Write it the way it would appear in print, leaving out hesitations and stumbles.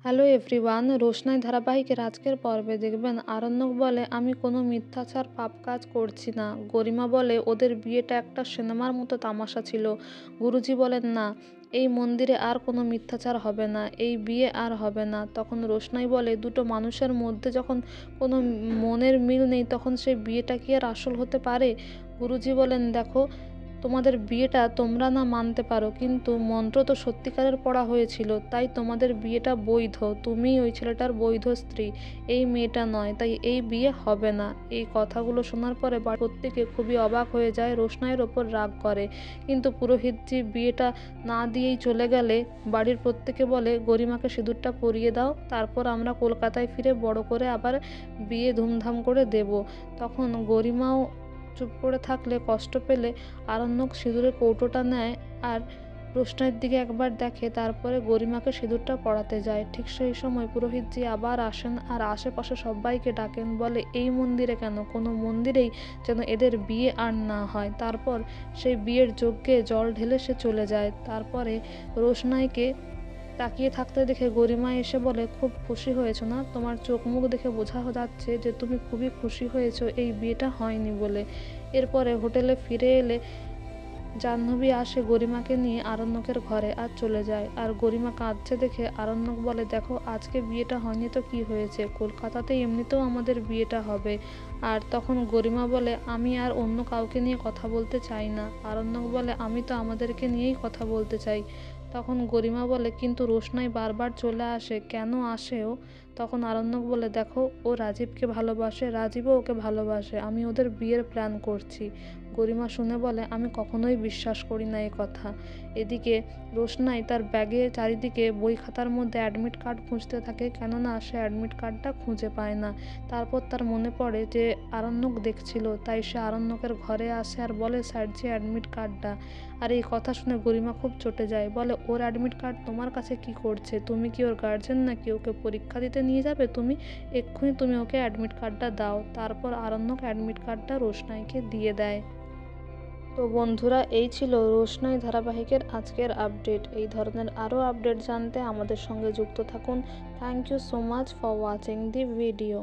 Hello everyone, রোশনাই ধারাবাহিকের আজকের পর্বে দেখবেন আরণ্যক বলে আমি কোনো মিথ্যাচার পাপ কাজ করছি না। গরিমা বলে ওদের বিয়েটা একটা সিনেমার মতো তামাশা ছিল। গুরুজি বলেন না, এই মন্দিরে আর কোনো মিথ্যাচার হবে না, এই বিয়ে আর হবে না। তখন রোশনাই বলে দুটো মানুষের মধ্যে যখন কোনো মনের মিল নেই তখন সেই বিয়েটা কি আর আসল হতে পারে? গুরুজি বলেন দেখো, তোমাদের বিয়েটা তোমরা না মানতে পারো, কিন্তু মন্ত্র তো সত্যিকারের পড়া হয়েছিল, তাই তোমাদের বিয়েটা বৈধ। তুমিই ওই ছেলেটার বৈধ স্ত্রী, এই মেয়েটা নয়, তাই এই বিয়ে হবে না। এই কথাগুলো শোনার পরে প্রত্যেকে খুবই অবাক হয়ে যায়, রোশনাইয়ের ওপর রাগ করে। কিন্তু পুরোহিতজি বিয়েটা না দিয়েই চলে গেলে বাড়ির প্রত্যেকে বলে গরিমাকে সিঁদুরটা পরিয়ে দাও, তারপর আমরা কলকাতায় ফিরে বড় করে আবার বিয়ে ধুমধাম করে দেব। তখন গরিমাও চুপ করে থাকলে কষ্ট পেলে আরণ্যক সিঁদুরের কৌটোটা নেয় আর রোশনাইয়ের দিকে একবার দেখে, তারপরে গরিমাকে সিঁদুরটা পরাতে যায়। ঠিক সেই সময় পুরোহিতজি আবার আসেন আর আশেপাশে সবাইকে ডাকেন, বলে এই মন্দিরে কেন, কোনো মন্দিরেই যেন এদের বিয়ে আর না হয়। তারপর সেই বিয়ের যজ্ঞে জল ঢেলে সে চলে যায়। তারপরে রোশনাইকে তাকিয়ে থাকতে দেখে গরিমা এসে বলে খুব খুশি হয়েছো না? তোমার চোখ মুখ দেখে বোঝা যাচ্ছে যে তুমি খুবই খুশি হয়েছো এই বিয়েটা হয়নি বলে। এরপরে হোটেলে ফিরে এলে জাহ্নবী আসে গরিমাকে নিয়ে আরণ্যকের ঘরে আর চলে যায়। আর গরিমা কাঁদছে দেখে আরণ্যক বলে দেখো, আজকে বিয়েটা হয়নি তো কি হয়েছে, কলকাতাতে এমনিতেও আমাদের বিয়েটা হবে। আর তখন গরিমা বলে আমি আর অন্য কাউকে নিয়ে কথা বলতে চাই না। আরণ্যক বলে আমি তো আমাদেরকে নিয়েই কথা বলতে চাই। তখন গরিমা বলে কিন্তু রোশনাই বারবার চলে আসে, কেন আসে ও? তখন আরণ্যক বলে দেখো, ও রাজীবকে ভালোবাসে, রাজীবও ওকে ভালোবাসে, আমি ওদের বিয়ের প্ল্যান করছি। গরিমা শুনে বলে আমি কখনোই বিশ্বাস করি না এ কথা। এদিকে রোশনাই তার ব্যাগে চারিদিকে বই খাতার মধ্যে অ্যাডমিট কার্ড খুঁজতে থাকে, কেননা সে অ্যাডমিট কার্ডটা খুঁজে পায় না। তারপর তার মনে পড়ে যে আরণ্যক দেখছিল, তাই সে আরণ্যকের ঘরে আসে আর বলে স্যার যে অ্যাডমিট কার্ডটা। আর এই কথা শুনে গরিমা খুব চটে যায়, বলে ওর অ্যাডমিট কার্ড তোমার কাছে কি করছে? তুমি কি ওর গার্জেন নাকি? ওকে পরীক্ষা দিতে নিয়ে যাবে তুমি? এক্ষুনি তুমি ওকে অ্যাডমিট কার্ডটা দাও। তারপর আরণ্যক অ্যাডমিট কার্ডটা রোশনাইকে দিয়ে দেয়। তো বন্ধুরা, এই ছিল রোশনাই ধারাবাহিকের আজকের আপডেট। এই ধরনের আরও আপডেট জানতে আমাদের সঙ্গে যুক্ত থাকুন। Thank you so much for watching the video.